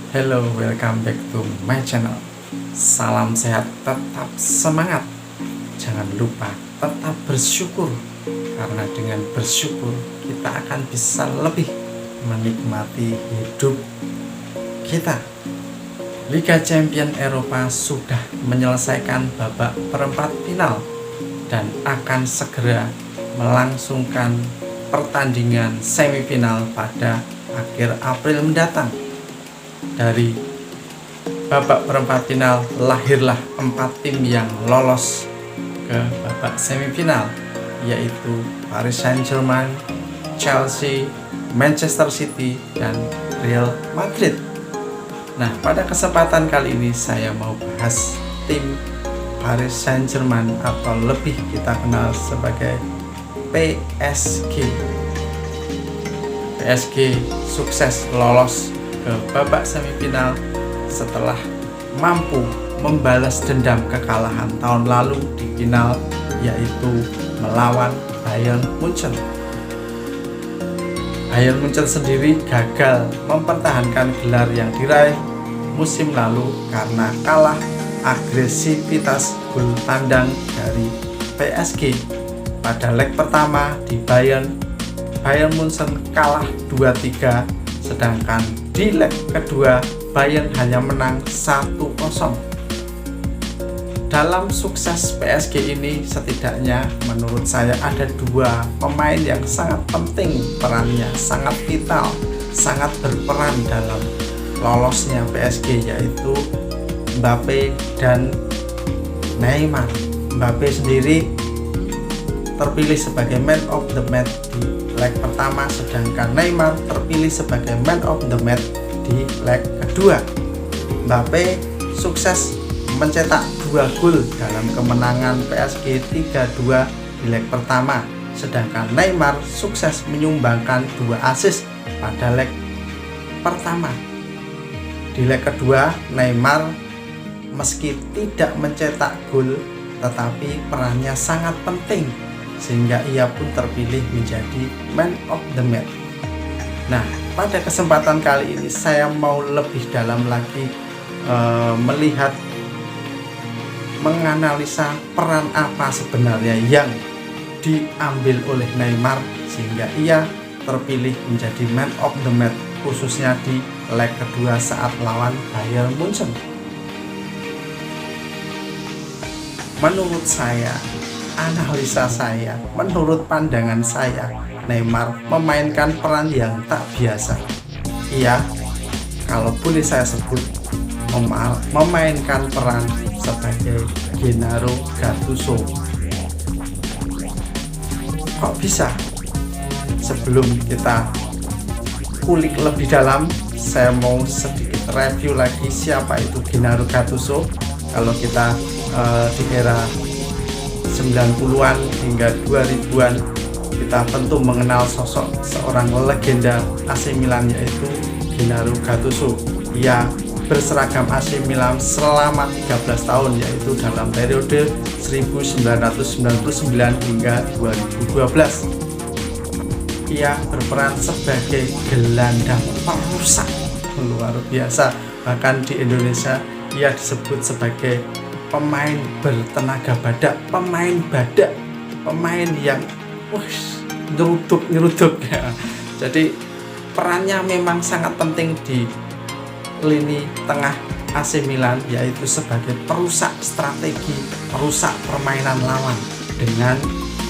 Hello, welcome back to my channel. Salam sehat, tetap semangat. Jangan lupa tetap bersyukur, karena dengan bersyukur kita akan bisa lebih menikmati hidup kita. Liga Champions Eropa sudah menyelesaikan babak perempat final dan akan segera melangsungkan pertandingan semifinal pada akhir April mendatang. Dari babak perempat final lahirlah 4 tim yang lolos ke babak semifinal, yaitu Paris Saint-Germain, Chelsea, Manchester City, dan Real Madrid. Nah, pada kesempatan kali ini saya mau bahas tim Paris Saint-Germain atau lebih kita kenal sebagai PSG. PSG sukses lolos ke babak semifinal setelah mampu membalas dendam kekalahan tahun lalu di final, yaitu melawan Bayern Munchen. Bayern Munchen sendiri gagal mempertahankan gelar yang diraih musim lalu karena kalah agresivitas gol tandang dari PSG. Pada leg pertama di Bayern Munchen kalah 2-3, sedangkan di leg kedua Bayern hanya menang 1-0. Dalam sukses PSG ini setidaknya menurut saya ada 2 pemain yang sangat penting perannya, sangat vital, sangat berperan dalam lolosnya PSG, yaitu Mbappe dan Neymar. Mbappe sendiri terpilih sebagai man of the match di leg pertama, sedangkan Neymar terpilih sebagai man of the match di leg kedua. Mbappe sukses mencetak 2 gol dalam kemenangan PSG 3-2 di leg pertama, sedangkan Neymar sukses menyumbangkan 2 assist pada leg pertama. Di leg kedua, Neymar meski tidak mencetak gol, tetapi perannya sangat penting sehingga ia pun terpilih menjadi man of the match. Nah, pada kesempatan kali ini saya mau lebih dalam lagi melihat, menganalisa peran apa sebenarnya yang diambil oleh Neymar sehingga ia terpilih menjadi man of the match, khususnya di leg kedua saat lawan Bayern Munchen. Menurut saya, analisa saya, menurut pandangan saya, Neymar memainkan peran yang tak biasa. Ia, kalau boleh saya sebut, memainkan peran sebagai Gennaro Gattuso. Kok bisa? Sebelum kita kulik lebih dalam, saya mau sedikit review lagi siapa itu Gennaro Gattuso. Kalau kita di era 90-an hingga 2000-an, kita tentu mengenal sosok seorang legenda AC Milan, yaitu Gennaro Gattuso. Ia berseragam AC Milan selama 13 tahun, yaitu dalam periode 1999 hingga 2012. Ia berperan sebagai gelandang perusak luar biasa. Bahkan di Indonesia ia disebut sebagai pemain bertenaga badak, pemain badak, pemain yang nyeruduk ya. Jadi perannya memang sangat penting di lini tengah AC Milan, yaitu sebagai perusak strategi, perusak permainan lawan dengan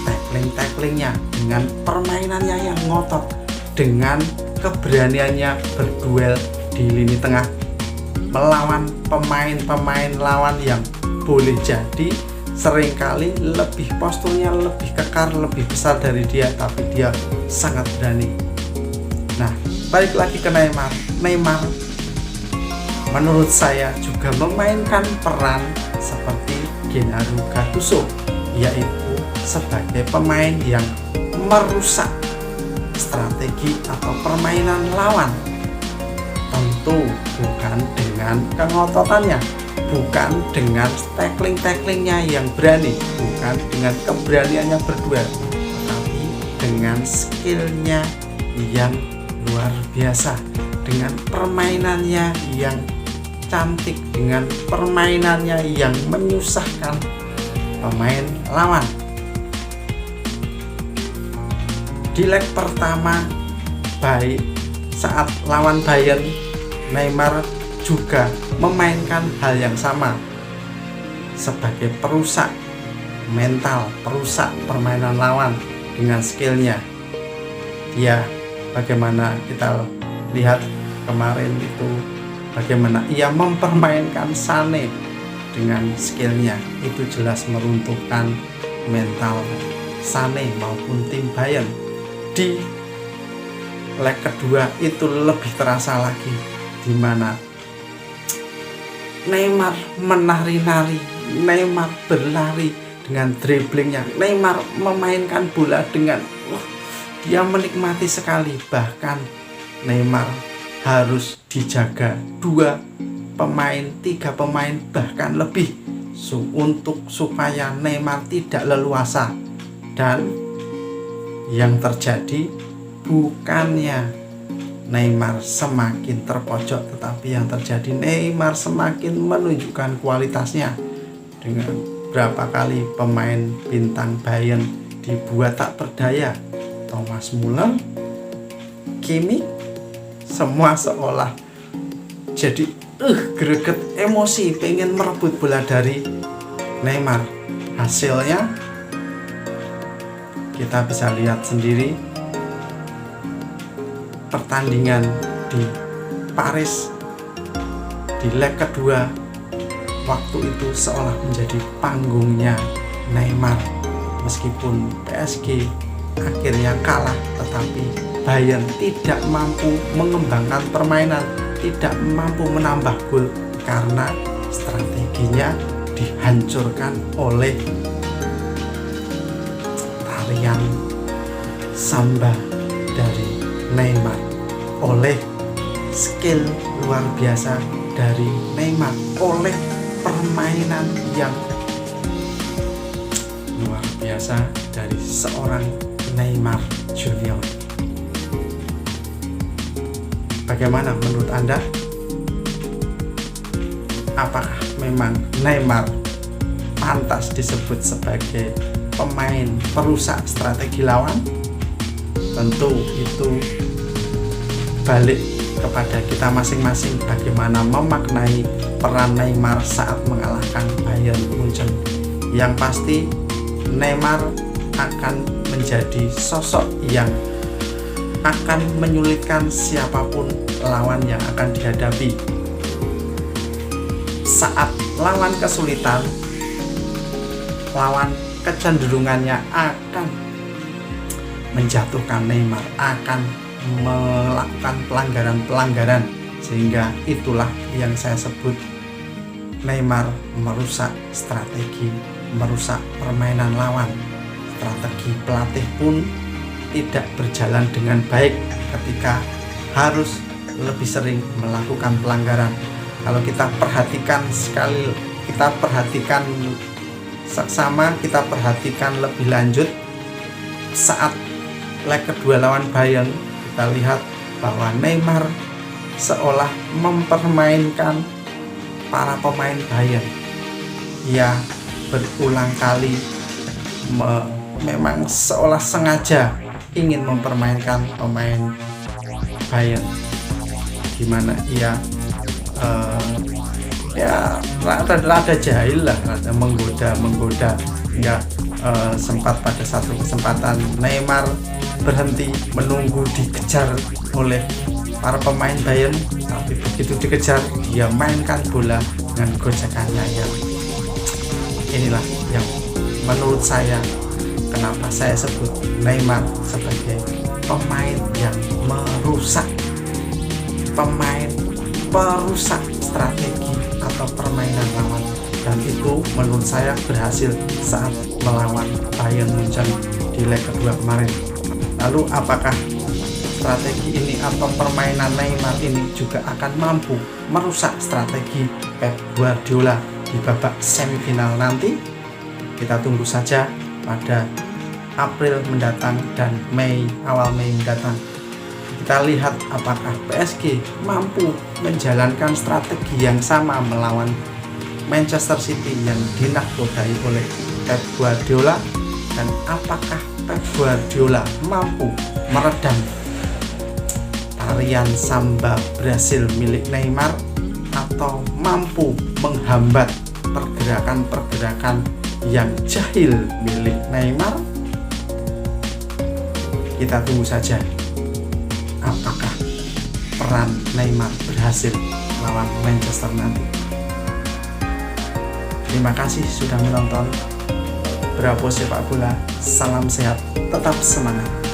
tackling-tacklingnya, dengan permainannya yang ngotot, dengan keberaniannya berduel di lini tengah melawan pemain-pemain lawan yang boleh jadi seringkali lebih posturnya lebih kekar, lebih besar dari dia, tapi dia sangat berani. Nah, balik lagi ke Neymar. Neymar menurut saya juga memainkan peran seperti Gennaro Gattuso, yaitu sebagai pemain yang merusak strategi atau permainan lawan. Tentu bukan dengan kengototannya, bukan dengan tackling-tacklingnya yang berani, bukan dengan keberaniannya berduel, tetapi dengan skillnya yang luar biasa, dengan permainannya yang cantik, dengan permainannya yang menyusahkan pemain lawan. Di leg pertama, baik saat lawan Bayern, Neymar juga memainkan hal yang sama sebagai perusak mental, perusak permainan lawan dengan skillnya. Dia bagaimana kita lihat kemarin itu, bagaimana ia mempermainkan Sané dengan skillnya, itu jelas meruntuhkan mental Sané maupun tim Bayern. Di leg kedua itu lebih terasa lagi, di mana Neymar menari-nari, Neymar berlari dengan dribblingnya, Neymar memainkan bola dengan dia menikmati sekali. Bahkan Neymar harus dijaga 2 pemain, 3 pemain, bahkan lebih untuk supaya Neymar tidak leluasa. Dan yang terjadi bukannya Neymar semakin terpojok, tetapi yang terjadi Neymar semakin menunjukkan kualitasnya. Dengan berapa kali pemain bintang Bayern dibuat tak berdaya, Thomas Müller, Kimmich, semua seolah jadi greget, emosi, pengen merebut bola dari Neymar. Hasilnya kita bisa lihat sendiri, pertandingan di Paris di leg kedua, waktu itu seolah menjadi panggungnya Neymar. Meskipun PSG akhirnya kalah, tetapi Bayern tidak mampu mengembangkan permainan, tidak mampu menambah gol karena strateginya dihancurkan oleh tarian samba dari Neymar, oleh skill luar biasa dari Neymar, oleh permainan yang luar biasa dari seorang Neymar Junior. Bagaimana menurut Anda? Apakah memang Neymar pantas disebut sebagai pemain perusak strategi lawan? Tentu itu balik kepada kita masing-masing, bagaimana memaknai peran Neymar saat mengalahkan Bayern Munchen. Yang pasti Neymar akan menjadi sosok yang akan menyulitkan siapapun lawan yang akan dihadapi. Saat lawan kesulitan, lawan kecenderungannya akan menjatuhkan Neymar, akan melakukan pelanggaran-pelanggaran, sehingga itulah yang saya sebut Neymar merusak strategi, merusak permainan lawan. Strategi pelatih pun tidak berjalan dengan baik ketika harus lebih sering melakukan pelanggaran. Kalau kita perhatikan sekali, kita perhatikan seksama, kita perhatikan lebih lanjut saat leg kedua lawan Bayern, kita lihat bahwa Neymar seolah mempermainkan para pemain Bayern. Ia berulang kali memang seolah sengaja ingin mempermainkan pemain Bayern, dimana ia rada jahil lah, rada menggoda hingga sempat pada satu kesempatan Neymar berhenti menunggu dikejar oleh para pemain Bayern, tapi begitu dikejar dia mainkan bola dengan gocekannya. Yang inilah yang menurut saya kenapa saya sebut Neymar sebagai pemain yang merusak, pemain perusak strategi atau permainan lawan, dan itu menurut saya berhasil saat melawan Bayern Munchen di leg kedua kemarin. Lalu apakah strategi ini atau permainan Neymar ini juga akan mampu merusak strategi Pep Guardiola di babak semifinal nanti? Kita tunggu saja pada April mendatang dan awal Mei mendatang. Kita lihat apakah PSG mampu menjalankan strategi yang sama melawan Manchester City yang dinakodai oleh Pep Guardiola, dan apakah Pep Guardiola mampu meredam tarian samba Brasil milik Neymar atau mampu menghambat pergerakan-pergerakan yang jahil milik Neymar. Kita tunggu saja apakah peran Neymar berhasil melawan Manchester nanti. Terima kasih sudah menonton. Bravo Sepak Bola, salam sehat, tetap semangat.